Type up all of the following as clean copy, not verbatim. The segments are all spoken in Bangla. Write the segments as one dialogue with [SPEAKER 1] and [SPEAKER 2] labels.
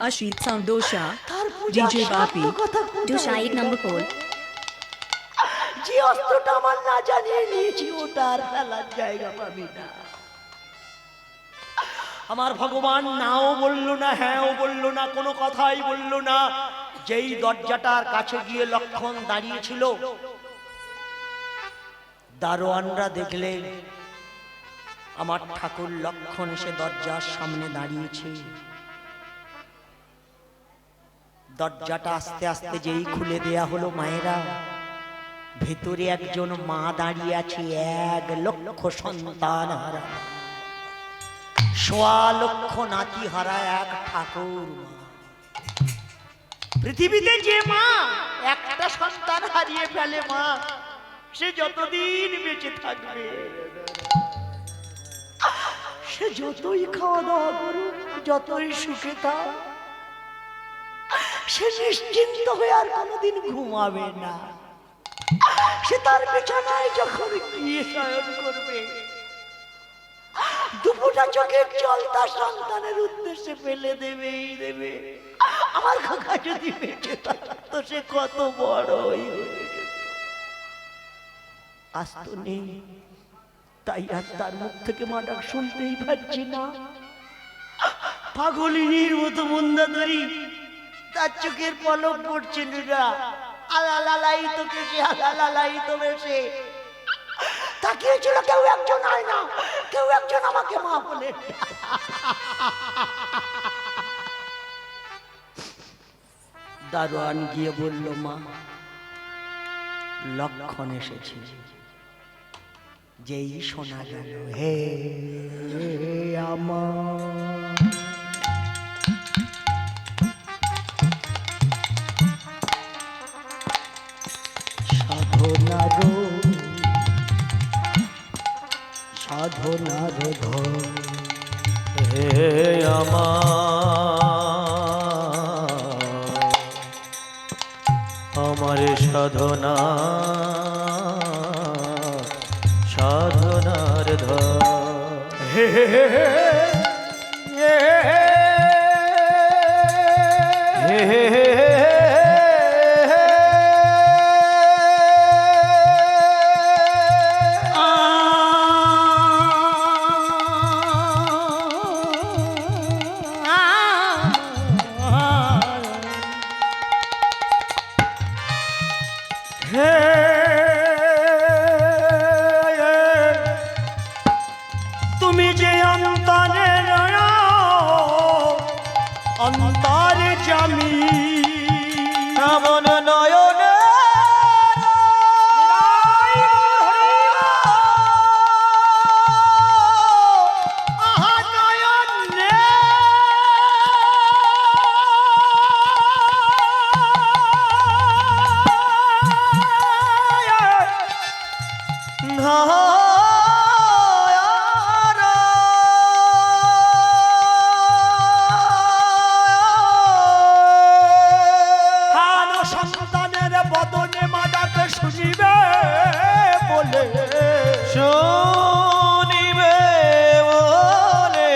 [SPEAKER 1] Ashit Sound Dosha, DJ Bapi,
[SPEAKER 2] Dosha 8 number 4.
[SPEAKER 3] যে অস্ত্রটা আমার না জানিয়ে নিয়েছি ওটা আর ফেলার জায়গা পাবি না। আমার ভগবান নাও বললো না, হ্যাঁও বললো না, কোনো কথাই বললো না। যেই দরজাটার কাছে গিয়ে লক্ষণ দাঁড়িয়েছিল, দারোয়ানরা দেখলেন আমার ঠাকুর লক্ষণ এসে দরজার সামনে দাঁড়িয়েছে। দরজাটা আস্তে আস্তে যেই খুলে দেয়া হলো, মায়েরা, ভেতরে একজন মা দাঁড়িয়ে আছে, 1 লক্ষ সন্তান হারা, 1.25 লক্ষ নাতি হারা এক ঠাকুর মা। পৃথিবীতে যে মা একটা সন্তান হারিয়ে ফেলে, মা সে যতদিন বেঁচে থাকবে, সে যতই খাওয়া দাওয়া করুক, যতই সুখে থাক, সে নিশ্চিন্ত হয়ে আর কোনোদিন ঘুমাবে না। সে তার বিছানায় যখন গিয়ে শয়ন করবে, দুপুরটা চোখের জল তার সন্তানের উদ্দেশ্যে ফেলে দেবেই দেবে। আমার কাকা যদি বেঁচে থাকতো সে কত বড় হয়ে যেত। আজ তো নেই, তাই আর তার মুখ থেকে মা ডাক শুনতেই পাচ্ছি না। পাগলিনীর মতো মন্দাদরি, তার চোখের পলক পড়ছে না। আলালাই তো কেসে, আলালাই তো বেশে তাকিয়েছিল, কেউ একজন হয় না, কেউ একজন আমাকে মা বলে। দারোয়ান গিয়ে বলল, মা লক্ষণ এসেছে। যেই শোনা গেল, হে আমার সাধনার ধন,
[SPEAKER 4] হে আমার সাধনা, সাধনার ধন,
[SPEAKER 3] হে তুমি যে অন্তরের অন্তরে জামি,
[SPEAKER 4] এমন নয়নে
[SPEAKER 3] সন্তানের বদনে মা ডাকে শুনিবে বলে,
[SPEAKER 4] শুনিবে বলে,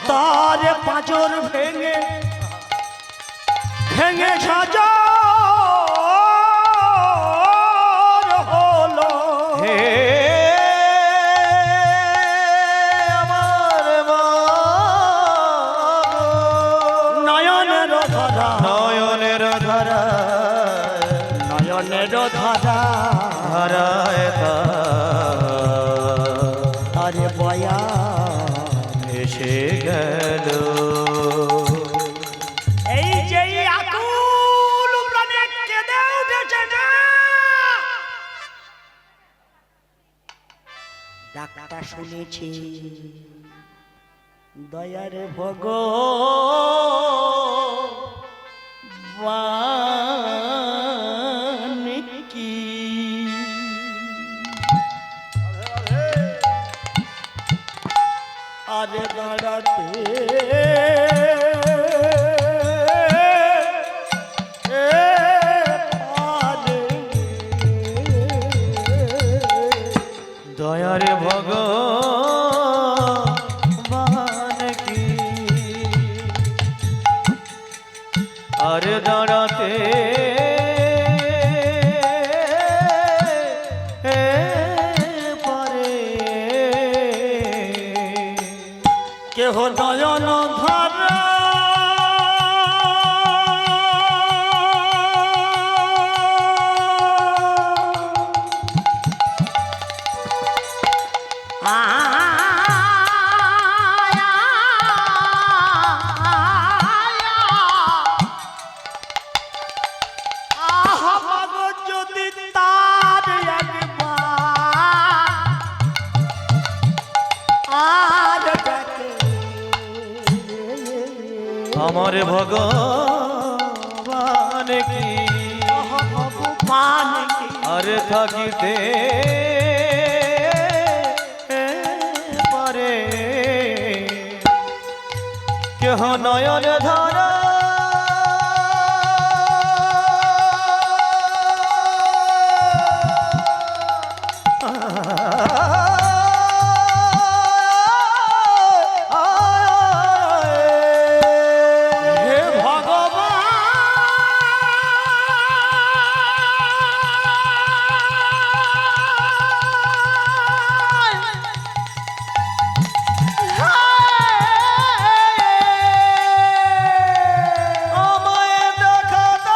[SPEAKER 3] তার পাঁজর ভেঙে ভেঙে সাজা হলো।
[SPEAKER 4] হে আমার মা,
[SPEAKER 3] নয়নের ধারা,
[SPEAKER 4] নয়নের ধারা,
[SPEAKER 3] নয়নের ধারা
[SPEAKER 4] ধারায়
[SPEAKER 3] তারে বয়া
[SPEAKER 4] এসে গেল।
[SPEAKER 3] এই যে আকুল প্রাণে কেঁদে উঠেছে না, ডাকটা শুনেছি দয়ার ভগবান কি। আরে দাঁড়াতে
[SPEAKER 4] দয়ারে ভগবান কি আরে দাঁড়াতে পারে
[SPEAKER 3] কেহ নয়ন ধারা যদি তার আর ডাকে
[SPEAKER 4] আমার ভগবান কি
[SPEAKER 3] ভগবান কি
[SPEAKER 4] আরে থাকিতে পারে কেহ নয়ন ধারা
[SPEAKER 3] হে ভগবান
[SPEAKER 4] আমায় দেখা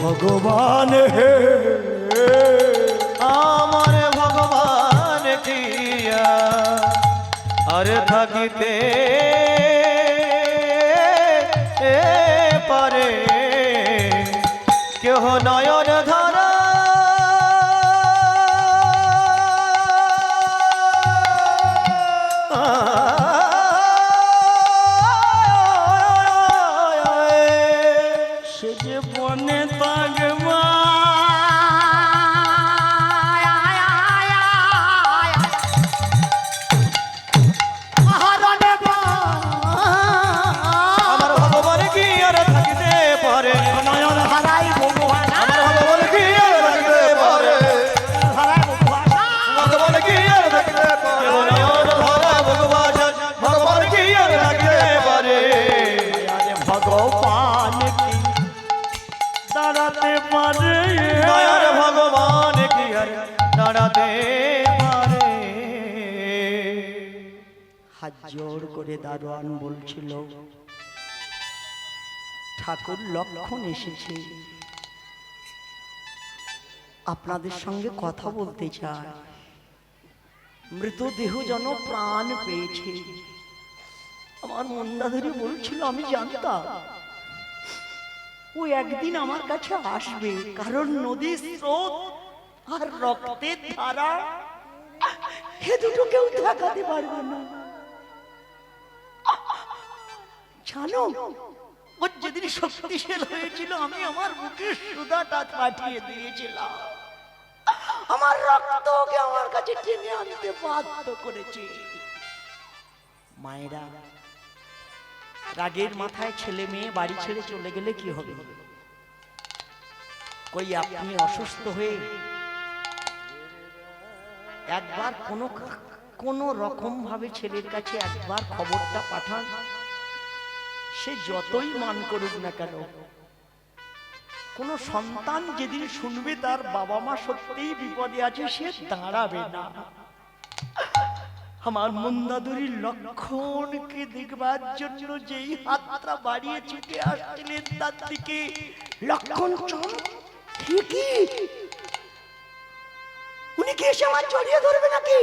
[SPEAKER 3] ভগবান হে
[SPEAKER 4] আমার ভগবান কিয়া আরে থাকিতে পারে কেহ নয়ন ধারা
[SPEAKER 3] সে যে বনে তাগমা
[SPEAKER 4] আমার ভগবান কি আর থাকিতে পারে
[SPEAKER 3] নয়ন হারাই ভগবান
[SPEAKER 4] আমার ভগবান কি আর থাকিতে পারে
[SPEAKER 3] হারাই ভগবান
[SPEAKER 4] ভগবান কি আর থাকিতে পারে নয়ন ধারা ভগবান ভগবান কি আর থাকিতে পারে
[SPEAKER 3] আরে ভগবান কি দাঁড়াতে পারে
[SPEAKER 4] নয়ন ভগবান কি আর দাঁড়াতে পারে
[SPEAKER 3] হাত জোর করে দারোয়ান বলছিল ঠাকুর লক্ষণ এসেছে, আপনাদের সঙ্গে কথা বলতে চায়। মৃতদেহ যেন প্রাণ পেয়েছে। আমার মন্দাধরী বলছিল আমি জানতাম ও একদিন আমার কাছে আসবে, কারণ নদীর স্রোত আর রক্তের ধারা এ দুটো কেউ ঠেকাতে পারবে না। জানো ও যেদিন শক্তিশাল হয়েছিল আমি আমার বুকের সুধাটা পাঠিয়ে দিয়েছিলাম, আমার রক্তকে আমার কাছে টেনে আনতে বাধ্য করেছে। মায়েরা রাগের মাথায় ছেলে মেয়ে বাড়ি ছেড়ে চলে গেলে কি হবে? কই আপনি অসুস্থ হয়ে একবার কোনো রকম ভাবে ছেলের কাছে একবার খবরটা পাঠান, সে যতই মান করুক না কেন, কোন সন্তান যেদিন শুনবে তার বাবা মা সত্যিই বিপদে আছে সে দাঁড়াবে না। আমার মন্দাদুরীর লক্ষণকে দেখবার জন্য যেই হাতটা বাড়িয়ে ছুটে আসছিলেন তার দিকে লক্ষণ ঠিকই উনি কি এসে আমার জড়িয়ে ধরবে নাকি?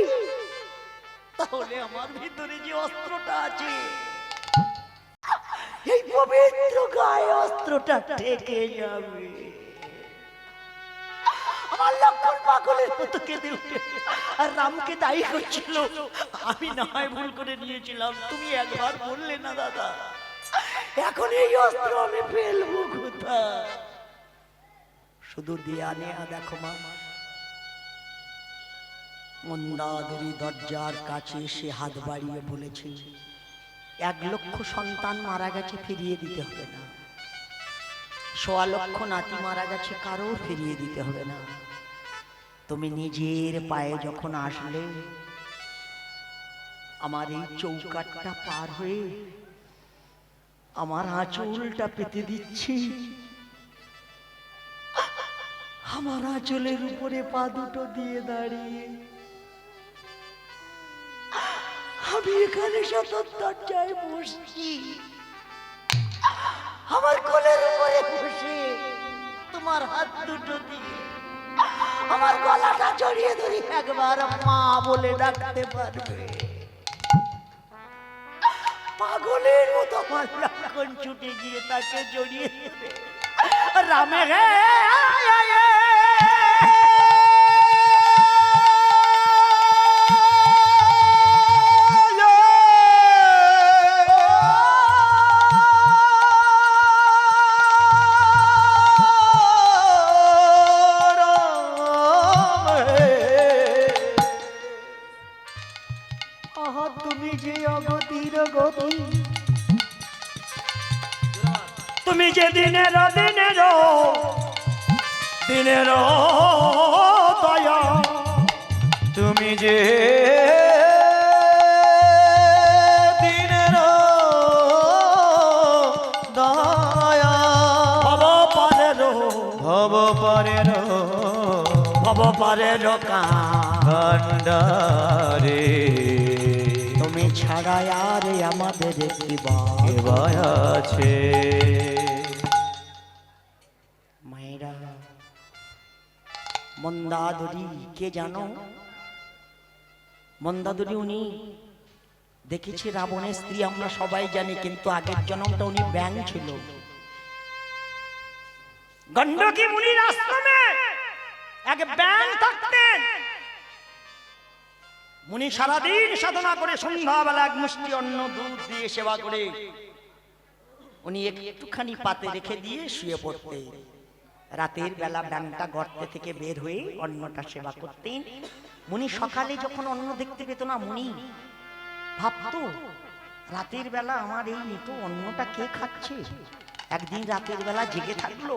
[SPEAKER 3] তাহলে আমার ভিতরে যে অস্ত্রটা আছে এই পবিত্র গায়ে অস্ত্রটা ঠেকে যাবে। আমার লক্ষণ পাগলের মতো কেঁদে উঠে আর রামকে দায়ী করছিল, আমি না হয় ভুল করে নিয়েছিলাম, তুমি একবার বললে না দাদা, এখন এই অস্ত্র আমি ফেলবো কোথায়? শুধু দেয়া নেয়া দেখো মা। মন্দাদরি দরজার কাছে এসে হাত বাড়িয়ে বলেছে, 1 লক্ষ সন্তান মারা গেছে, ফিরিয়ে দিতে হবে না। 1.25 লক্ষ নাতি মারা গেছে, কারো ফিরিয়ে দিতে হবে না। তুমি নিজের পায়ে যখন আসলে, আমার এই চৌকাটটা পার হয়ে আমার আঁচলটা পেতে দিচ্ছি, আমার আঁচলের উপরে পা দুটো দিয়ে দাঁড়িয়ে আমি এখানে সতত দরজায় বসছি, আমার কোলের উপরে বসে তোমার হাত দুটো দিয়ে আমার গলাটা জড়িয়ে ধরি, একবার মা বলে ডাকতে পারবে? পাগলের মতো আমার লক্ষণ ছুটে গিয়ে তাকে জড়িয়ে দেবে, রামে হে তুমি যে দিনের দয়া,
[SPEAKER 4] তুমি যে দিনের দয়া,
[SPEAKER 3] ভব পারের
[SPEAKER 4] কান্ডারে,
[SPEAKER 3] তুমি ছাড়া আর আমাদের কি
[SPEAKER 4] আছে।
[SPEAKER 3] মায়েরা, মন্দাদরি কে জানো? মন্দাদরি উনি দেখেছি রাবণের স্ত্রী, আমরা সবাই জানি, কিন্তু আগের জন্মটা উনি ব্যাং ছিল। গণ্ডকী মুনির আশ্রমে এক ব্যাং থাকতেন। মুনি সারাদিন সাধনা করে সন্ধ্যাবেলা এক মুষ্টি অন্ন দুধ দিয়ে সেবা করে উনি একটুখানি পাতে রেখে দিয়ে শুয়ে পড়তেন। রাতের বেলা ব্যাংটা গর্তে থেকে বের হয়ে অন্নটা সেবা করতেন। মুনি সকালে যখন অন্ন দেখতে পেত না, মুনি ভাবতো রাতের বেলা আমার এই নিতো অন্নটা কে খাচ্ছে। একদিন রাতের বেলা জেগে থাকলো,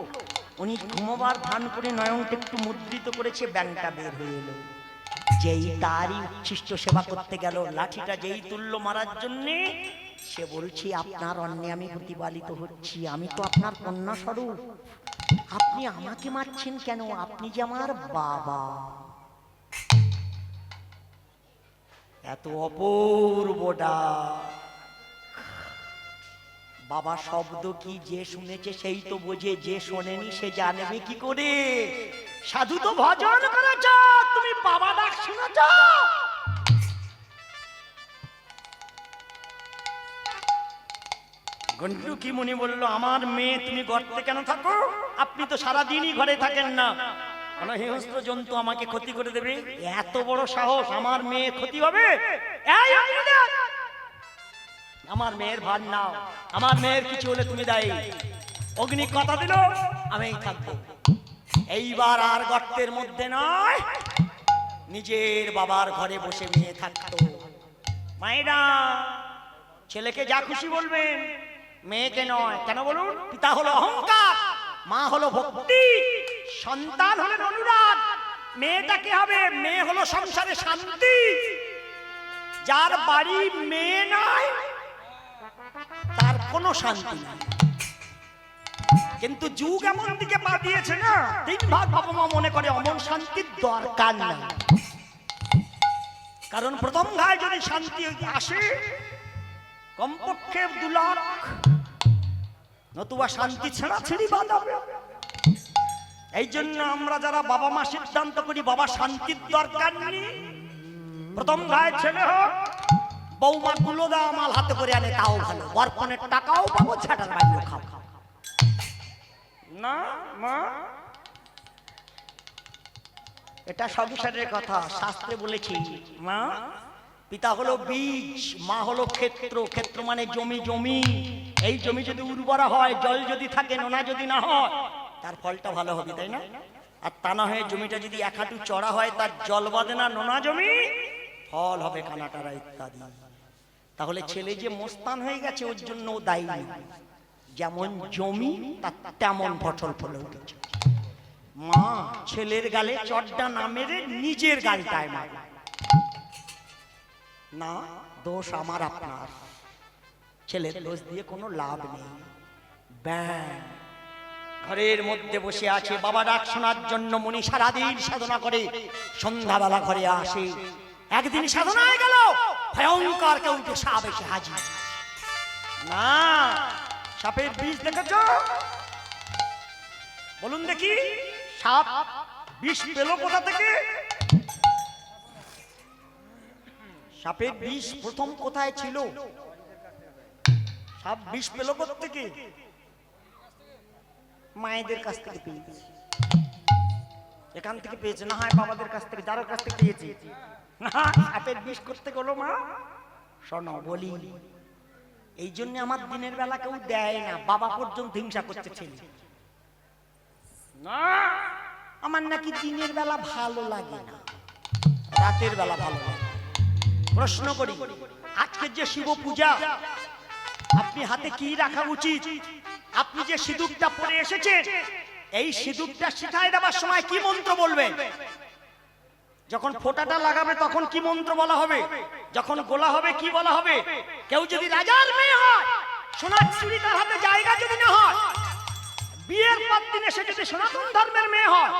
[SPEAKER 3] উনি ঘুমোবার ভান করে নয়নটা একটু মুদ্রিত করেছে, ব্যাংটা বের হয়ে এলো। যেই তারই উচ্ছিষ্ট সেবা করতে গেল, লাঠিটা যেই তুললো মারার জন্যে, সে বলছি আপনার অন্নে আমি প্রতিপালিত হচ্ছি, আমি তো আপনার কন্যা স্বরূপ, আপনি আমাকে মারছেন কেন? আপনি যে আমার বাবা। এত অপূর্ব ডাক, বাবা শব্দ কি যে শুনেছে সেই তো বোঝে, যে শোনেনি সে জানবে কি করে? সাধু তো ভজন করেছ, তুমি বাবা ডাক শুনেছ? গণ্ডকী মুনি বলল, আমার মেয়ে তুমি গর্তে কেন থাকো? আপনি তো সারাদিনই ঘরে থাকেন না, কোন হিংস্র জন্তু আমাকে ক্ষতি করে দেবে? এত বড় সাহস, আমার মেয়ে ক্ষতি হবে? আমার মেয়ের ভার নাও, আমার মেয়ের কিছু হলে তুমি দায়ী। অগ্নি কথা দিল, আমি থাকবো। এইবার আর গর্তের মধ্যে নয়, নিজের বাবার ঘরে বসে মেয়ে থাকতো। মায়েরা, ছেলেকে যা খুশি বলবেন, মেয়েকে নয়। কেন বলুন? পিতা হলো অহংকার, মা হলো ভক্তি, সন্তান হলেন অনুরাগ। মেয়েটাকে হবে, মেয়ে হলো সংসারে শান্তি। যার বাড়ি মেয়ে নয় তার কোনো শান্তি নেই। কিন্তু যুগ এমন দিকে পা দিয়েছে না, 3 ভাগ বাবা মা মনে করে অমন শান্তির দরকার নাই। কারণ প্রথম ঘায়ে যদি শান্তি আসে, কমপক্ষে 2 লাখ, নতুবা শান্তি ছেড়া ছেড়ি বাঁধাবে। এই জন্য আমরা যারা বাবা মা সিদ্ধান্ত করি, বাবা শান্তির দরকার নেই, প্রথম ঘায়ে ছেলে হোক, বৌমা গুলো দাও মাল হাতে করে আনে তাও ভালো, বরপনের টাকাও পাবো, ছাটার বাড়িও খাবো। না মা, এটা সংসারের কথা, শাস্ত্রে বলেছি মা পিতা হলো বীজ, মা হলো ক্ষেত্র, ক্ষেত্র মানে জমি, জমি এই জমি যদি উর্বরা হয়, জল যদি থাকে, নোনা যদি না হয়, তার ফলটা ভালো হবে, তাই না? আর তা না হয়ে জমিটা যদি এক হাঁটু চড়া হয়, তার জল বাঁধে না, নোনা জমি, ফল হবে কানাটারা ইত্যাদি। তাহলে ছেলে যে মোস্তান হয়ে গেছে ওর জন্য দায়ী নেই, যেমন জমি তার তেমন ফসল ফলে উঠেছে। মা ছেলের গালে চড়টা না মেরে নিজের গালটায় মারে না, দোষ আমার আপনার, ছেলের দোষ দিয়ে কোনো লাভ নেই। ঘরের মধ্যে বসে আছে, বাবা ডাক শোনার জন্য মনি সারাদিন সাধনা করে, সন্ধ্যাবেলা ঘরে আসে। একদিন সাধনায় গেল, ভয়ঙ্কর কেউ উঠে সাপ এসে হাজির। না, সাপের বিষ দেখেছ? বলুন দেখি, সাপ বিষ পেল কোথা থেকে? সাপের বিষ প্রথম কোথায় ছিল? সাপ বিষ পেল কোথা থেকে? মায়েদের কাছ থেকে পেয়েছে, এখান থেকে পেয়েছে না, হয় বাবাদের কাছ থেকে, যার কাছ থেকে পেয়েছে। সাপের বিষ করতে গেল মা। শোনো বলি, এই জন্য আমার দিনের বেলা কেউ দেয় না, বাবা পর্যন্ত হিংসা করতে ছেলে না। আমার নাকি দিনের বেলা ভালো লাগে না, রাতের বেলা ভালো লাগে। প্রশ্ন করি, আজকে যে শিব পূজা, আপনি হাতে কি রাখা উচিত? আপনি যে সিঁদুরটা পরে এসেছেন, এই সিঁদুরটা শিখায় দেওয়ার সময় কি মন্ত্র বলবেন? যখন ফোঁটাটা লাগাবে তখন কি মন্ত্র বলা হবে? যখন গোলা হবে কি বলা হবে? কেউ যদি রাজার মেয়ে হয়, সোনার চুড়ি তার হাতে জায়গা যদি না হয়, বিয়ের পর দিন এসে যদি সনাতন ধর্মের মেয়ে হয়,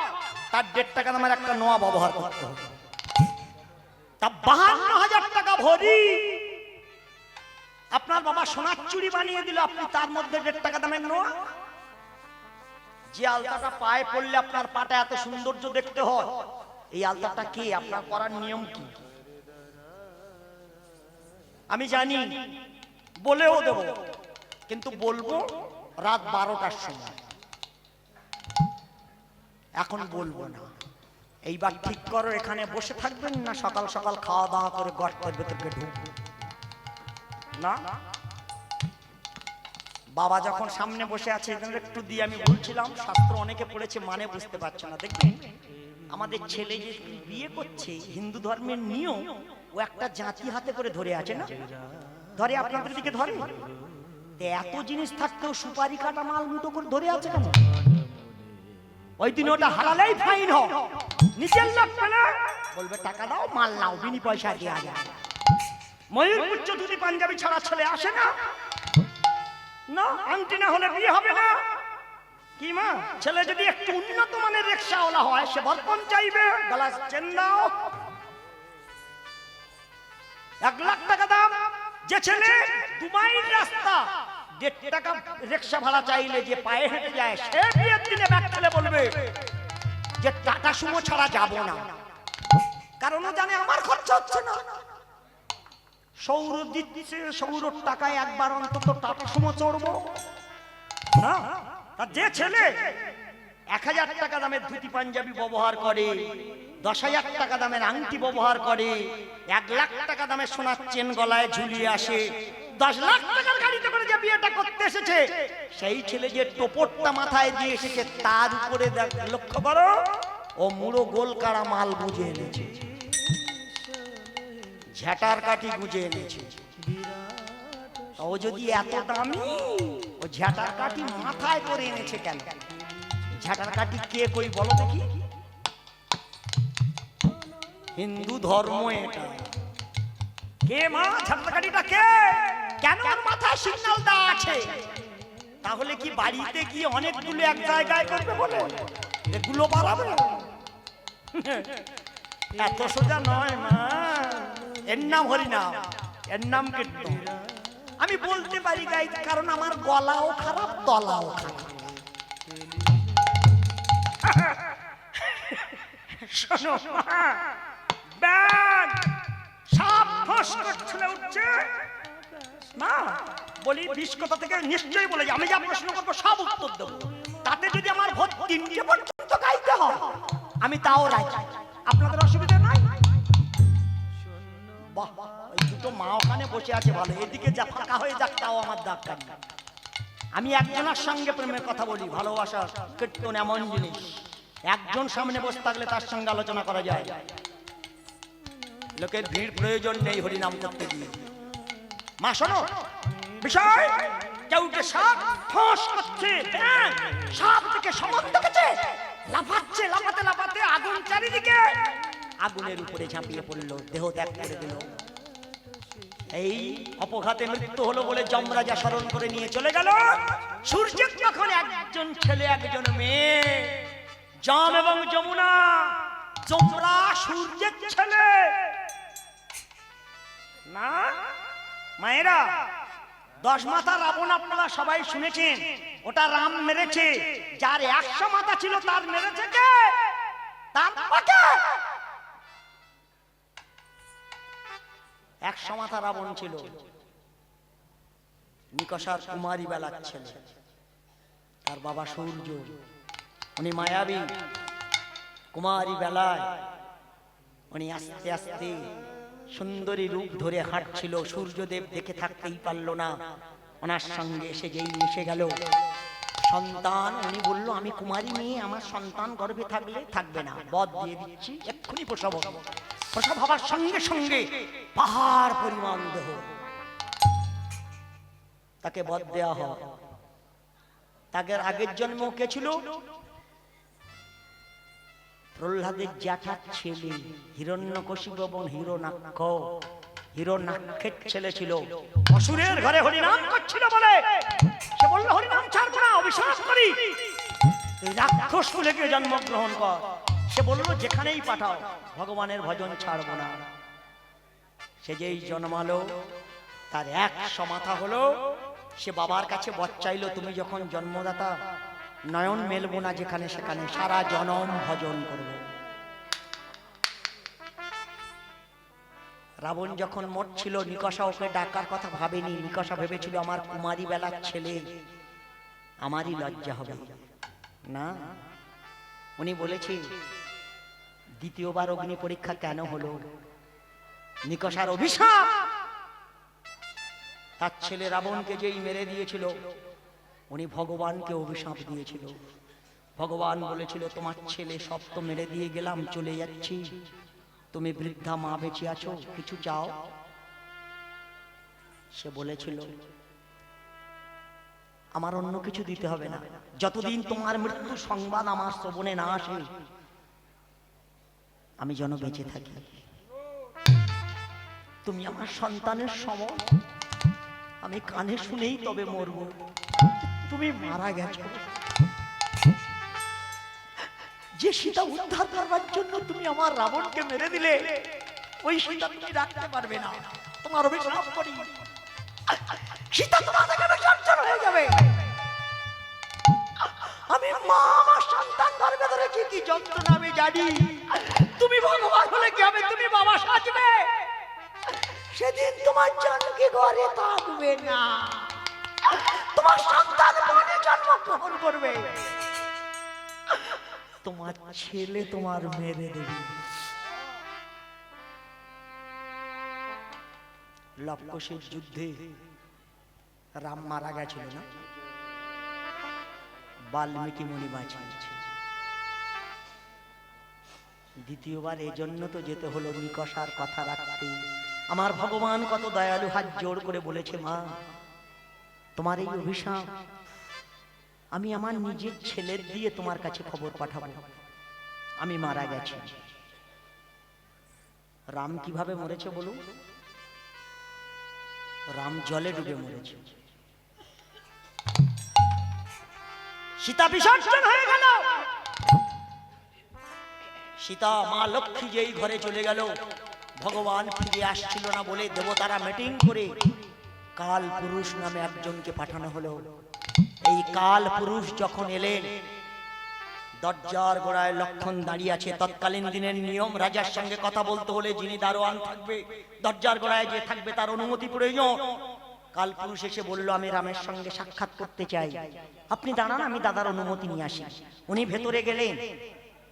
[SPEAKER 3] তার 1.5 টাকা দামের একটা নোয়া ব্যবহার করতে হবে। তা 52,000 টাকা ভরি আপনার বাবা সোনার চুড়ি বানিয়ে দিল, আপনি তার মধ্যে 1.5 টাকা দামের নোয়া। যে আলতাটা পায়ে পড়লে আপনার পাটা এত সৌন্দর্য দেখতে হয়, এই আলতাটা কি আপনার করার নিয়ম কি? আমি জানি, বলেও দেব, কিন্তু বলবো রাত 12টার সময়, এখন বলবো না। এইবার ঠিক করো, এখানে বসে থাকবেন না সকাল সকাল খাওয়া দাওয়া করে গর্তের ভেতরে ঢুকবেন না? বাবা যখন সামনে বসে আছে, একটু দিয়ে আমি বলছিলাম, শাস্ত্র অনেকে পড়েছে মানে বুঝতে পারছে না। দেখবেন আমাদের ছেলে যে বিয়ে করছে, হিন্দু ধর্মের নিয়ম, ও একটা জাতি হাতে করে ধরে আছে না, ধরে আপনাদের দিকে ধরে, এত জিনিস থাকতেও সুপারি কাটা মাল মুটো করে ধরে আছে কেন? ওই দিন ওটা হারালেই ফাইন হোক, নিচের লোক পেলে বলবে টাকা দাও, মাল নাও, বিনি পয়সা দেওয়া যায়। ময়ূরপুচ্ছ ধুতি পাঞ্জাবি ছাড়া ছেলে আসে না, না আংটি না হলে বিয়ে হবে না। কি মা, ছেলে যদি একটু উন্নত মানের রিকশাওয়ালা হয়, সে বরপন চাইবে, গলা চেন দাও, 1 লাখ টাকা দাম। যে ছেলে 2 মাইল রাস্তা 1.5 টাকা রিকশা ভাড়া চাইলে যে পায়ে হেঁটে যায়, সে বিয়ের দিনে ব্যাগ ফেলে বলবে যে টাটা সুমো ছাড়া যাব না, কারণ ও জানে আমার খরচা হচ্ছে না। সৌর দিচ্ছে, সৌরর টাকায় একবার অন্তত টাটা সুমো চড়বো না। আর যে ছেলে 1000 টাকা দামের ধুতি পাঞ্জাবি ব্যবহার করে, 10,000 টাকা দামের আংটি ব্যবহার করে, 1 লাখ টাকা দামের সোনার চেন গলায় ঝুলিয়ে আসে, 10 লাখ টাকার গাড়িতে করে যে বিয়েটা করতে এসেছে, সেই ছেলে যে টোপরটা মাথায় দিয়ে এসেছে, তার উপরে লক্ষ্য করো, ও মুড়ো গোল কাড়া মাল বুঝে এনেছে, ঝাঁটার কাঠি গুজে এনেছে। ও যদি এত দামি, ও ঝাঁটার কাঠি মাথায় করে এনেছে কেন? ঝাঁটার কাঠি কে কই বলো দেখি? হিন্দু ধর্ম এটা। কে মা ঝাঁটার কাঠিটা কে? কেন ওর মাথায় সিগন্যাল দেওয়া আছে? তাহলে কি বাড়িতে গিয়ে অনেকগুলো এক জায়গায় করবে বলে এগুলো বাড়াবে? এত সোজা নয় মা, এর নাম হরিনাম, এর নাম কীর্তন। আমি বলতে পারি গাই, কারণ আমার গলাও খারাপ, তলাও খারাপ। শোনো ব্যাগ, সাপ
[SPEAKER 5] ফাঁস করছিল উঠছে না বলি 20 কথা থেকে নিশ্চয়ই বলে আমি যা প্রশ্ন করবো সব উত্তর দেবো তাতে যদি আমার ভোট 3টে পর্যন্ত গাইতে হয় আমি তাও রাজি আপনাদের অসুবিধা নাই বাহ ওই দুটো মা ওখানে বসে আছে ভালো এদিকে যা ফাঁকা হয়ে যাক তাও আমার দরকার নেই আমি একজনের সঙ্গে প্রেমের কথা বলি ভালোবাসা কীর্তন এমন জিনিস একজন সামনে বসে থাকলে তার সঙ্গে আলোচনা করা যায় লোকের ভিড় প্রয়োজন নেই হরিনাম করতে গিয়ে মা শোনো বিষয় কেউটে সাপ ফস করছে হ্যাঁ সাপ থেকে সমন্ত গেছে লাফাচ্ছে লাফাতে লাফাতে আগুন চারিদিকে আগুনের উপরে ঝাঁপিয়ে পড়লো দেহ ত্যাগ করে দিল এই অপঘাতে মৃত্যু হলো বলে যমরাজা স্মরণ করে নিয়ে চলে গেল সূর্যের যখন একজন ছেলে একজন মেয়ে যম এবং যমুনা যমরা সূর্যের ছেলে না মায়েরা 10 মাথা রাবণ আপনারা সবাই শুনেছেন ওটা রাম মেরেছে যার 100 মাথা ছিল তার মেরেছে কে তার পাকে 100 মাথা রাবণ ছিল নিকষার কুমারী বেলার ছেলে তার বাবা সূর্য উনি মায়াবী কুমারী বেলায় উনি আস্তে আস্তে সুন্দরী রূপ ধরে হাঁটছিল সূর্যদেব দেখে থাকতেই পারল না ওনার সঙ্গে এসে যেই মিশে গেল সন্তান উনি বলল আমি কুমারী মেয়ে আমার সন্তান গর্ভে থাকলে থাকবে না বধ দিয়ে দিচ্ছি এক্ষুনি প্রসব হবে প্রসব হবার সঙ্গে সঙ্গে পাহাড় পরিমাণ দেহ তাকে বধ দেওয়া হয় তাকে আগের জন্ম কে ছিল প্রহ্লাদের জ্যাঠার ছেলে হিরণ্যকশিপু এবং হিরণ্যাক্ষের ছেলে ছিল অসুরের ঘরে হরিনাম করছিল বলে সে বলল হরিনাম ছাড়বো না অবিশ্বাস করি তুই রাক্ষস কুলে গিয়ে জন্মগ্রহণ কর সে বলল যেখানেই পাঠাও ভগবানের ভজন ছাড়বো না সে যেই জন্মালো তার 100 মাথা হলো সে বাবার কাছে বর চাইলো তুমি যখন জন্মদাতা নয়ন মেলবো না যেখানে সেখানে সারা জনম ভজন করব রাবণ যখন মরছিল নিকষা ওকে ডাকার কথা ভাবেনি নিকষা ভেবেছিল আমার কুমারী বেলার ছেলে আমারই লজ্জা হবে না উনি বলেছে দ্বিতীয়বার অগ্নি পরীক্ষা কেন হলো নিকষার অভিশাপ তার ছেলে রাবণকে যেই মেরে দিয়েছিল উনি ভগবানকে অভিশাপ দিয়েছিল ভগবান বলেছিল তোমার ছেলে সব তো মেরে দিয়ে গেলাম চলে যাচ্ছি তুমি বৃদ্ধা মা বেঁচে আছো কিছু চাও সে বলেছিল আমার অন্য কিছু দিতে হবে না যতদিন তোমার মৃত্যু সংবাদ আমার শ্রবণে না আসে আমি যেন বেঁচে থাকি তুমি আমার সন্তানের সম আমি কানে শুনেই তবে মরব তুমি মারা গেছো যে সীতা উদ্ধার করবার জন্য তুমি আমার রাবণকে মেরে দিলে ওই সীতা তুমি রাখতে পারবে না তোমার অভিশাপ করি সীতা তোমার থেকে বিসর্জন হয়ে যাবে আমি মা আমার সন্তান গর্ভে ধরেছি কি যন্ত্রণা আমি জানি তুমি ভগবান হলে কি হবে তুমি বাবা সাজবে সেদিন তোমার জানকী ঘরে থাকবে না তোমার সন্তান বনে জন্মগ্রহণ করবে তোমার ছেলে তোমার মেরে দেবে লবকুশের যুদ্ধে রাম মারা গেছিল না বাল্মীকি মুনি বাঁচিয়েছে দ্বিতীয়বার এই জন্য তো যেতে হলো নিকষার কথা রাখতে আমার ভগবান কত দয়ালু হাত জোড় করে বলেছে মা তোমার এই অভিশাপ আমি আমার নিজের ছেলের দিয়ে তোমার কাছে খবর পাঠাবো আমি মারা গেছি রাম কিভাবে মরেছে বলুন রাম জলে ডুবে মরেছে সীতা বিসর্জন হয়ে গেল সীতা মা লক্ষ্মী যেই ঘরে চলে গেল ভগবান ফিরে আসছিল না বলে দেবতারা মিটিং করে কাল পুরুষ নামে একজনকে পাঠানো হলো এই কাল পুরুষ যখন এলেন দরজার গোড়ায় লক্ষণ দাঁড়িয়ে আছে। তৎকালীন দিনের নিয়ম, রাজার সঙ্গে কথা বলতে হলে যিনি দারোয়ান থাকবে, দরজার গোড়ায় যে থাকবে, তার অনুমতি প্রয়োজন। কালপুরুষ এসে বলল, আমি রামের সঙ্গে সাক্ষাৎ করতে চাই। আপনি দাঁড়ান, আমি দাদার অনুমতি নিয়ে আসি। উনি ভেতরে গেলেন।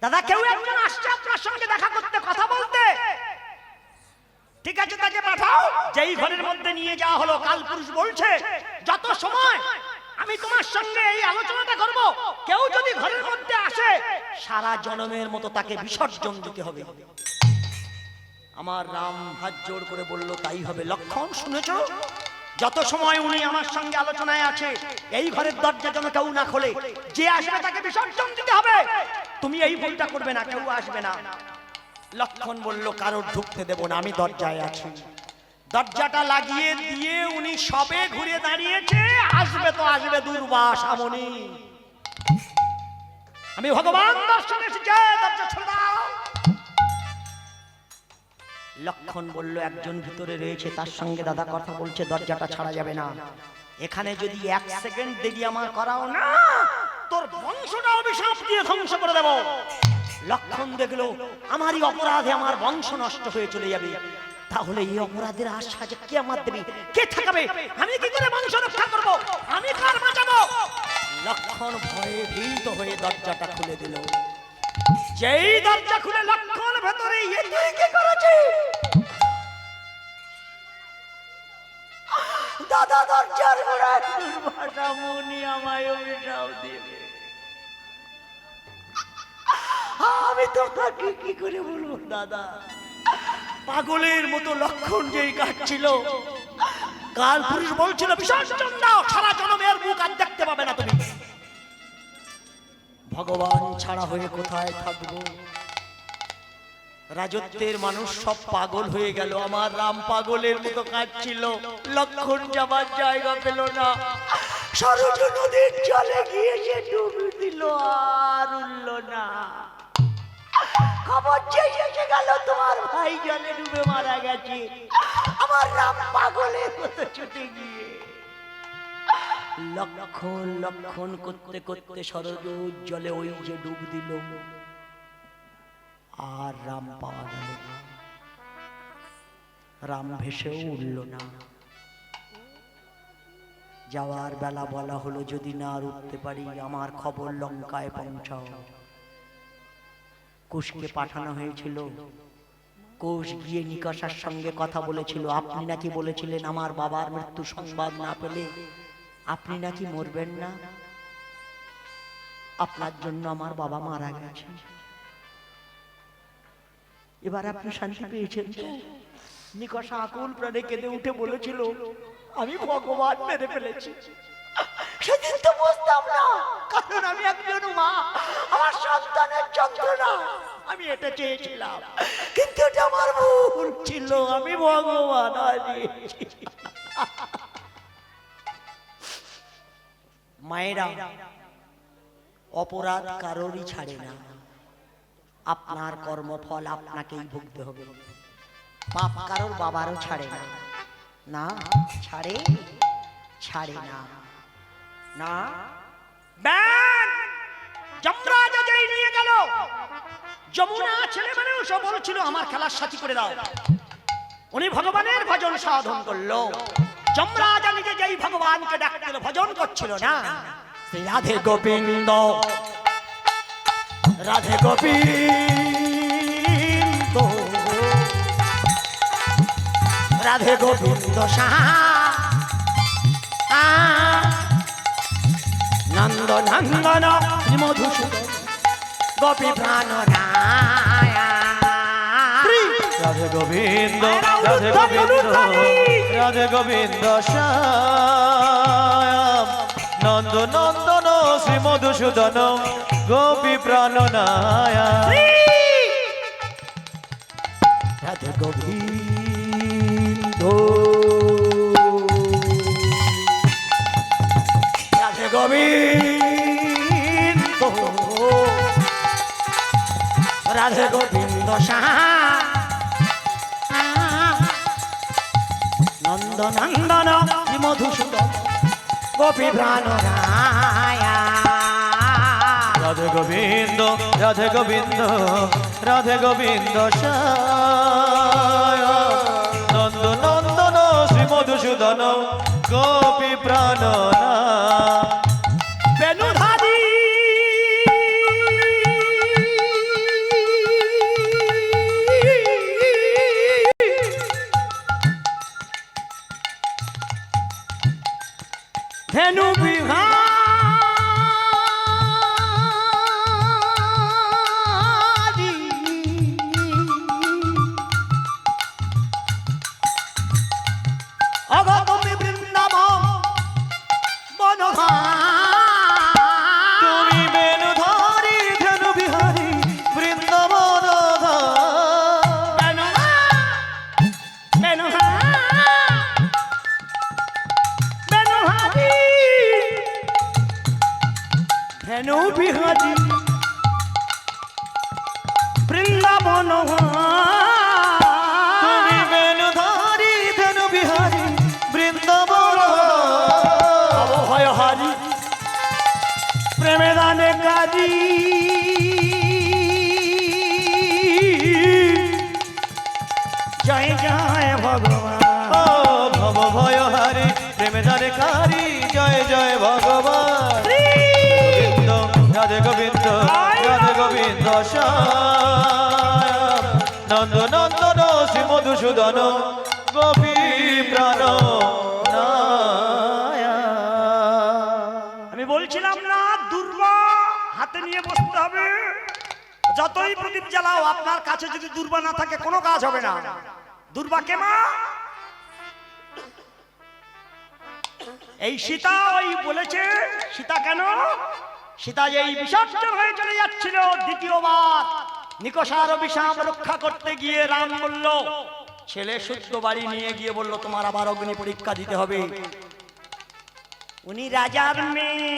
[SPEAKER 5] দাদা, কেউ একজন আসছে আপনার সঙ্গে দেখা করতে, কথা বলতে। ঠিক আছে, তাকে পাঠাও। যেই ঘরের মধ্যে নিয়ে যাওয়া হলো, কালপুরুষ বলছে, যত সময় আমি তোমার সঙ্গে এই আলোচনাটা করব, কেউ যদি ঘরের মধ্যে আসে, সারা জনমের মতো তাকে বিসর্জন দিতে হবে। আমার রাম হাত জোর করে বলল, তাই হবে। লক্ষণ, শুনেছো? যত সময় উনি আমার সঙ্গে আলোচনায় আছে, এই ঘরের দরজা যেন কেউ না খোলে। যে আসবে তাকে বিসর্জন দিতে হবে। তুমি এই ভুলটা করবে না, কেউ আসবে না। লক্ষণ বলল, কারোর ঢুকতে দেব না, আমি দরজায় আছি। দরজাটা লাগিয়ে দিয়ে উনি সবে ঘুরে দাঁড়িয়েছে, আসবে তো আসবে দুর্বাস আমনি। আমি ভগবান দর্শন এসেছি, দরজা ছেড়ে দাও। লক্ষণ বলল, একজন ভিতরে রয়েছে, তার সঙ্গে দাদা কথা বলছে, দরজাটা ছাড়া যাবে না। এখানে যদি 1 সেকেন্ড দেরি আমার করাও না, তোর বংশটা অভিশাপ দিয়ে ধ্বংস করে দেব। লক্ষণ দেখলো, আমারই অপরাধে আমার বংশ নষ্ট হয়ে চলে যাবে। তাহলে এই অপরাধের আশা যে কে আমার দেবে, কে ঠেকাবে? আমি কি করে বংশ রক্ষা করব? আমি কার বাঁচাবো? লক্ষণ ভয়ে ভীত হয়ে দরজাটা খুলে দিল। যেই দরজা খুলে লক্ষণ ভেতরে, তুই কি করেছিস? দাদা, দরজার গোড়ায় দুর্বাসা মুনি আমায় অভিশাপ দেবে। আমি তোমাকে কি করে বলবো দাদা? পাগলের মতো লক্ষণ যেই কাটছিল, কালপুরুষ বলছিল, বিসর্জন দাও, সারা জনমের মুখ আর দেখতে পাবে না তুমি। ভগবান ছাড়া হয়ে কোথায় থাকবো? রাজত্বের মানুষ সব পাগল হয়ে গেল, আমার রাম পাগলের মতো কাটছিল। লক্ষণ যাবার জায়গা পেল না, সরজ নদীর জলে গিয়ে সে ডুবে দিল, আর উঠল না। খবর যে এসে গেল, তোমার ভাই জলে ডুবে মারা গেছে। আমার রাম পাগলের মতো ছুটে গিয়ে লক্ষণ লক্ষণ করতে করতে সরজ জলে ওই যে ডুব দিল, আর রাম পাওয়া গেল না। রাম ভেসেও উঠল না। যাওয়ার বেলা বলা হলো, যদি না আর উঠতে পারি, আমার খবর লঙ্কায় পৌঁছাও। কুশকে পাঠানো হয়েছিল। কুশ গিয়ে নিকষার সঙ্গে কথা বলেছিল। আপনি নাকি বলেছিলেন, আমার বাবার মৃত্যু সংবাদ না পেলে আপনি নাকি মরবেন না। আপনার জন্য আমার বাবা মারা গেছে। এবার আপনি শান্তি পেয়েছেন তো? নিকষা আকুল প্রাণে কেঁদে উঠে বলেছিল, আমি ভগবান মেরে ফেলেছি। সেদিন তো বুঝতাম না, কারণ আমি একজন মা, আমার সন্তানের যন্ত্রণা আমি এটা চেয়েছিলাম, কিন্তু এটা আমার ভুল ছিল, আমি ভগবান হারিয়েছি। মায়েরা, অপরাধ কারোরই ছাড়ে না। আপনার কর্মফল আপনাকেই ভুগতে হবে। পাপ কারোর বাবারও ছাড়ে না। না, ছাড়ে ছাড়ে না। না, যমরাজা যেই নিয়ে গেল, যমুনা ছেলে মেয়েও সব বলেছিল, আমার খেলার সাথী করে দাও। উনি ভগবানের ভজন সাধন করলো। যমরাজা নিজে যেই ভগবানকে ডাকছিল, ভজন করছিল না, রাধে গোবিন্দ, রাধে গোবিন্দ, রাধে গোবিন্দ নন্দ নন্দন মধুসূদন গোপী প্রাণ
[SPEAKER 4] রাধে গোবিন্দ, রাধে গোবিন্দ, রাধে গোবিন্দ শ্যাম নন্দ নন্দন শ্রী মধুসূদন গোপী প্রাণনায়া।
[SPEAKER 5] রাধে গোবিন্দ, রাধে গোবিন্দ, রাধে গোবিন্দ নন্দ নন্দন শ্রী মধুসূদন গোপী প্রাণ
[SPEAKER 4] রাধে গোবিন্দ রাধে গোবিন্দ রাধে গোবিন্দ নন্দ নন্দন শ্রী মধুসূদন গোপী প্রাণনা
[SPEAKER 5] বেনুধারী ধেনু বিহারী অগতমি বৃন্দাবন
[SPEAKER 4] তুমি বেনুধারী ধেনু বিহারী বৃন্দাবন
[SPEAKER 5] ধেনু বিহারী বৃন্দাবন
[SPEAKER 4] তুমি বেনুধারী ধেনু বিহারী বৃন্দাবন
[SPEAKER 5] অভয় হারি প্রেমে দানে কাজী জয় জয় ভগবান
[SPEAKER 4] ও ভব ভয় হারি প্রেমে ধারে কারি জয় জয় ভগবান গোবিন্দ রাধে গোবিন্দ রাধে গোবিন্দ শ্যাম নন্দ নন্দন শ্রী মধুসূদন গোপী প্রাণ
[SPEAKER 5] আমি বলছিলাম না দুর্বা হাতে নিয়ে বসতে হবে যতই প্রদীপ জ্বালাও আপনার কাছে যদি দুর্বা না থাকে কোনো কাজ হবে না দুর্বা কে মা এই সীতা ওই বলেছে সীতা কেন সীতা যে এই বিসর্জন হয়ে চলে যাচ্ছিল দ্বিতীয়বার নিকষার অভিশাপ রক্ষা করতে গিয়ে রাম বলল ছেলে শুদ্ধ বাড়ি নিয়ে গিয়ে বলল তোমার আবার অগ্নি পরীক্ষা দিতে হবে উনি রাজার মেয়ে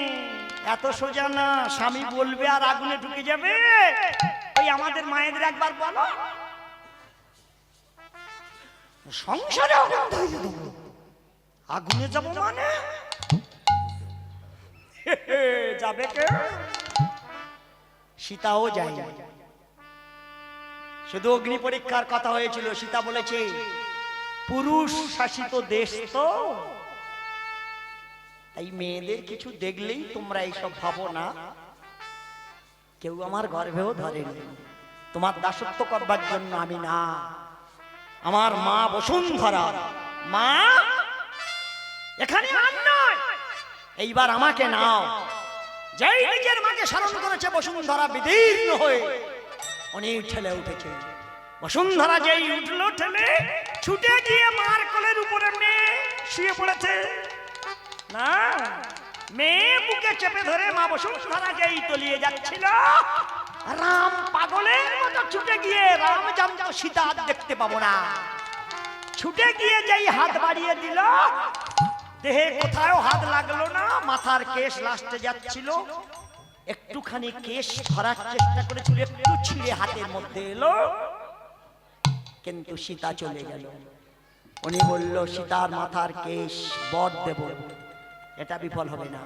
[SPEAKER 5] এত সোজা না স্বামী বলবে আর আগুনে ঢুকে যাবে ওই আমাদের মায়েদের একবার বলো সংসারে আগুন ধরিয়ে দেবো আগুনে যাবো মানে যাবে কে সীতাও যায় শুধু অগ্নি পরীক্ষার কথা হয়েছিল সীতা বলেছে পুরুষ শাসিত দেশ তো তাই মেয়েদের কিছু দেখলেই তোমরা এইসব ভাবো না কেউ আমার গর্ভেও ধরেনি তোমার দাসত্ব করবার জন্য আমি না আমার মা বসুন্ধরা মা এখানে আর নয় এইবার আমাকে নাও যেই নিজের মাকে স্মরণ করেছে বসুন্ধরা বিদীর্ণ হয়ে উনি ঠেলে উঠেছে বসুন্ধরা যেই উঠলো ঠেলে ছুটে গিয়ে মার কোলের উপরে মেয়ে শুয়ে পড়েছে না মেয়ে বুকে চেপে ধরে মা বসুন্ধরা যেই তলিয়ে যাচ্ছিল রাম পাগলের মতো ছুটে গিয়ে রাম জানতো সীতা আর দেখতে পাবো না ছুটে গিয়ে যেই হাত বাড়িয়ে দিল দেহে কোথাও হাত লাগলো না মাথার কেশ লাস্টে যাচ্ছিল একটুখানি কেশ ধরার চেষ্টা করেছিল একটু ছিঁড়ে হাতের মধ্যে এলো কিন্তু সীতা চলে গেল উনি বলল সীতার মাথার কেশ বর দেব এটা বিফল হবে না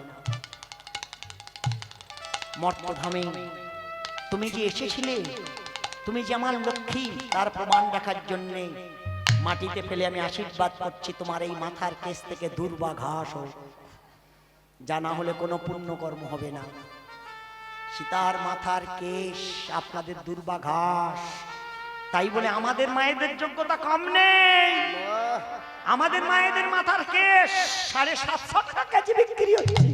[SPEAKER 5] মর্তধামে তুমি যে এসেছিলে তুমি যে আমার লক্ষ্মী তার প্রমাণ দেখার জন্য মাটিতে ফেলে আমি আশীর্বাদ করছি তোমার এই মাথার কেশ থেকে দুর্বা ঘাস হোক জানা হলে কোনো পুণ্যকর্ম হবে না সীতার মাথার কেশ আপনাদের দুর্বা ঘাস তাই বলে আমাদের মায়েদের যোগ্যতা কম নেই আমাদের মায়েদের মাথার কেশ 750 টাকা কেজি বিক্রি হচ্ছে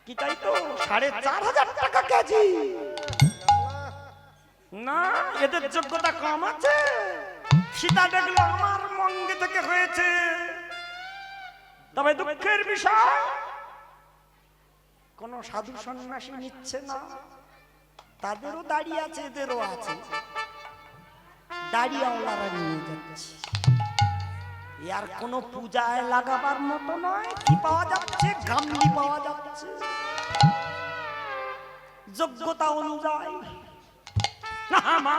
[SPEAKER 5] কি তাই তো 4500 টাকা কেজি না এদের যোগ্যতা কম আছে সীতা দেখলো আমার মঙ্গে থেকে হয়েছে তবে দুঃখের বিষয় কোন সাধু সন্ন্যাসী নিচ্ছে না তাদেরও দাড়ি আছে এদেরও আছে দাড়িওয়ালারা নিয়ে যাচ্ছে আর কোন পূজায় লাগাবার মতো নয় কি পাওয়া যাচ্ছে গামলি পাওয়া যাচ্ছে যোগ্যতা অনুযায়ী না মা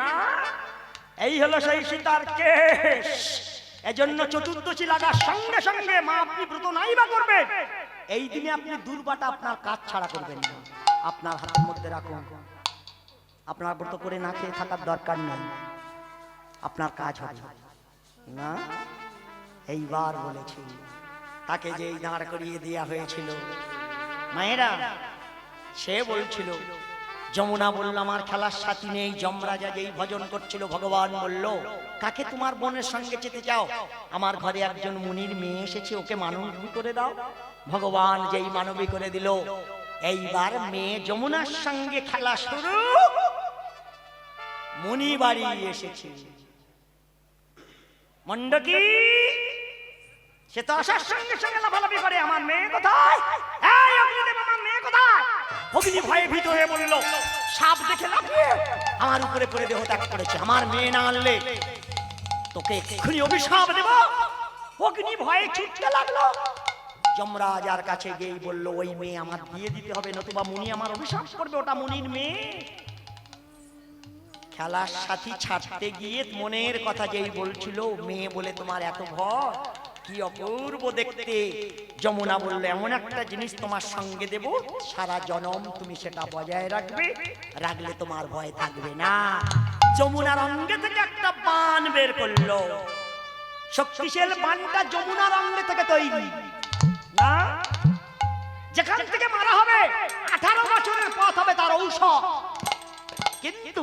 [SPEAKER 5] মা এই হলো সেই সীতার কেশ এজন্য চতুর্দশী লাগার সঙ্গে সঙ্গে মা আপনি ব্রত নাই বা করবে এই দিনে আপনি দুর্বাটা আপনার কাজ ছাড়া করবেন না, আপনার হাতের মধ্যে রাখুন। আপনার ব্রত করে না খেয়ে থাকার দরকার নেই, আপনার কাজ হবে না। এইবার বলেছি, তাকে যেই দাঁড় করিয়ে দেওয়া হয়েছিল মায়েরা, সে বলছিল, যমুনা বলল আমার খেলার সাথী নেই। যমরাজা যেই ভজন করছিল, ভগবান বলল, কাকে তোমার বোনের সঙ্গে যেতে চাও? আমার ঘরে একজন মুনির মেয়ে এসেছে, ওকে মানবী করে দাও। ভগবান যেই মানবী করে দিল, এইবার মেয়ে যমুনার সঙ্গে খেলা শুরু। মুনি বাড়ি এসেছে, মণ্ডকি সে তো আসার সঙ্গে সঙ্গে লাফালাফি করে, আমার মেয়ে কোথায়? এই অগ্নিদেব, আমার মেয়ে কোথায়? অগ্নি ভয়ে ভীত হয়ে বলল, সাপ দেখে লাফিয়ে আমার উপরে পড়ে দেহ ত্যাগ করেছে, আমার মেয়ে না আনলে তোকে এক্ষুনি অভিশাপ দেব। অগ্নি ভয়ে ছুটতে লাগলো। যমরাজার কাছে গিয়ে বলল, ওই মেয়ে আমার দিয়ে দিতে হবে, নতুবা মুনি আমার অভিশাপ করবে, ওটা মুনির মেয়ে। খেলার সাথী ছাড়তে গিয়ে মনের কথা যেই বলছিল, মেয়ে বলে তোমার এত ভয়, কি অপূর্ব দেখতে। যমুনা বলল, এমন একটা জিনিস তোমার সঙ্গে দেব, সারা জনম তুমি সেটা বজায় রাখবে, রাখলে তোমার ভয় থাকবে না। যমুনার অঙ্গে থেকে একটা বান বের করলো। শক্তিশালী বানটা যমুনার অঙ্গে থেকে তৈরি না, যেখান থেকে মারা হবে 18 বছরের পথ হবে তার ঔষধ। কিন্তু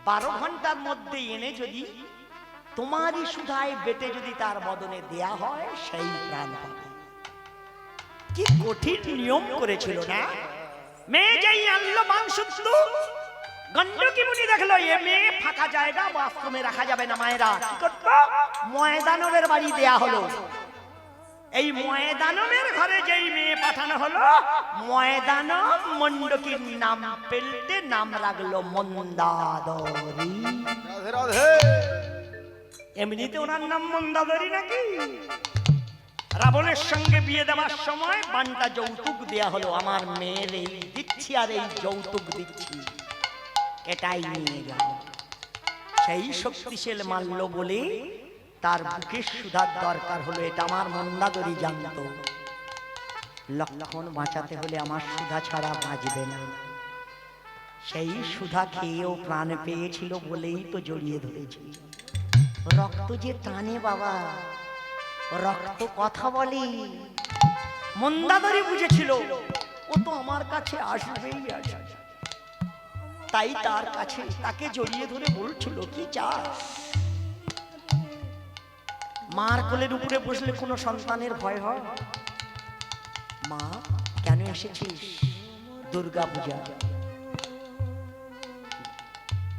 [SPEAKER 5] 12 ঘন্টার মধ্যে এনে যদি তোমারই সুধায় বেটে যদি তার বদনে দেয়া হয়, সেই প্রাণ পাবে। কি কঠিন নিয়ম করেছিল না? মেয়ে যেই আনলো বানশুদ্ধ, গণ্ডকী মুনি দেখলো এ মেয়ে ফাঁকা জায়গা বা আশ্রমে রাখা যাবে না। মায়েরা কি করতো? ময়দানবের বাড়ি দেয়া হলো। এই ময়দানবের ঘরে যেই মেয়ে পাঠানো হলো, ময়দানব মণ্ডকীর নাম পেলতে নাম লাগলো মন্দাদরী।
[SPEAKER 4] রাধে রাধে।
[SPEAKER 5] এমনিতে ওনার নাম মন্দাদরী নাকি? রাবণের সঙ্গে বিয়ে দেওয়ার সময় বানটা যৌতুক দেয়া হলো, আমার মেয়ের এই দিচ্ছি আর এই যৌতুক দিচ্ছি, এটাই নিয়ে যাও। সেই শক্তিশালী মাল্য বলে তার বুকে সুধার দরকার হলো, এটা আমার মন্দাদরী জানতো। লক্ষণ বাঁচাতে হলে আমার সুধা ছাড়া বাঁচবে না। সেই সুধা খেয়েও প্রাণ পেয়েছিল বলেই তো জড়িয়ে ধরেছি। রক্ত যে টানে বাবা, রক্ত কথা বলে। মন্দাদরী বুঝেছিল ও তো আমার কাছে আসবেই আসবে, তাই তার কাছে তাকে জড়িয়ে ধরে বলছিল, কি চাস? মার কোলের উপরে বসলে কোনো সন্তানের ভয় হয়? মা কেন এসেছিস? দুর্গা পূজা।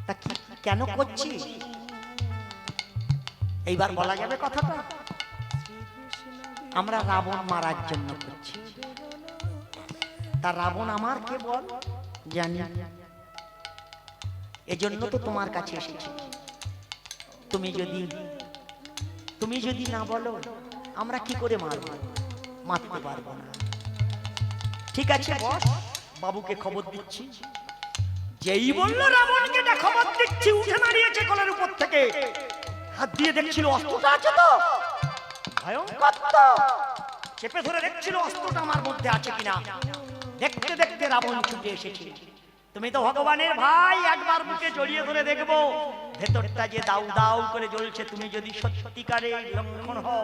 [SPEAKER 5] তা কেন করছিস? এইবার বলা যাবে কথাটা? আমরা রাবণ মারার জন্য করছি। তা রাবণ আমার কে বল? জানি, এজন্য তো তোমার কাছে এসেছি। তুমি যদি না বলো, আমরা কি করে মারবো? মারতে পারবো না। ঠিক আছে বস, বাবুকে খবর দিচ্ছি। যেই বললো রাবণকে না খবর দিচ্ছি, উঠে দাঁড়িয়েছে কোলের উপর থেকে, হাত দিয়ে দেখছিল অস্ত্রটা আছে তো, ভয়ঙ্কর তো। চেপে ধরে দেখছিল অস্ত্রটা আমার মধ্যে আছে কিনা। দেখতে দেখতে রাবণ ছুটে এসেছে। তুমি তো ভগবানের ভাই, একবার বুকে জড়িয়ে ধরে দেখবো ভেতরটা যে দাউ দাউ করে জ্বলছে। তুমি যদি সত্যিকারে লক্ষণ হও,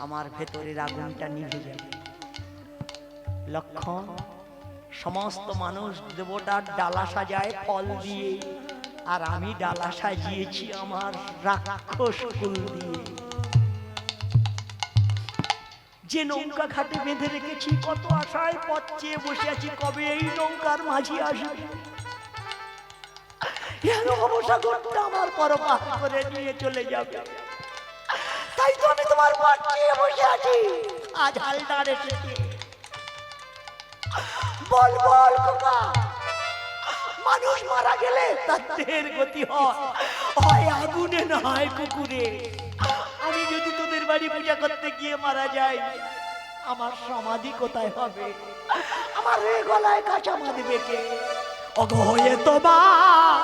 [SPEAKER 5] আমার ভেতরের আগুনটা নিভে যাবে। লক্ষণ, সমস্ত মানুষ দেবতার ডালা সাজায় ফল দিয়ে, আর আমি ডালা সাজিয়েছি আমার রাক্ষস কুল দিয়ে। যে নৌকা ঘাটে বেঁধে রেখেছি, কত আশায় পথ চেয়ে বসে আছি, কবে এই নৌকার মাঝি আসবে। ভবসাগরটা আমার পরপার করে নিয়ে চলে যাবে। তাই তো আমি তোমার পথ চেয়ে বসে আছি। আজ হালদার এসেছে। বল বল খোকা, মানুষ মারা গেলে তার দেহের গতি হয় আগুনে না হয় কুকুরে। আমি যদি তোদের বাড়ি পূজা করতে গিয়ে মারা যাই, আমার সমাধি কোথায় হবে? আমার গলায় কাঁচা বাঁধবে কে? অগো হয়ে তোমার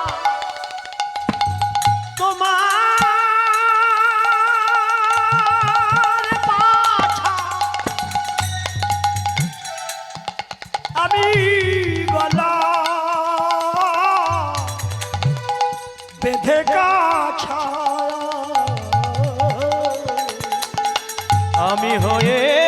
[SPEAKER 5] পাছা
[SPEAKER 3] ছায়া
[SPEAKER 4] আমি হয়ে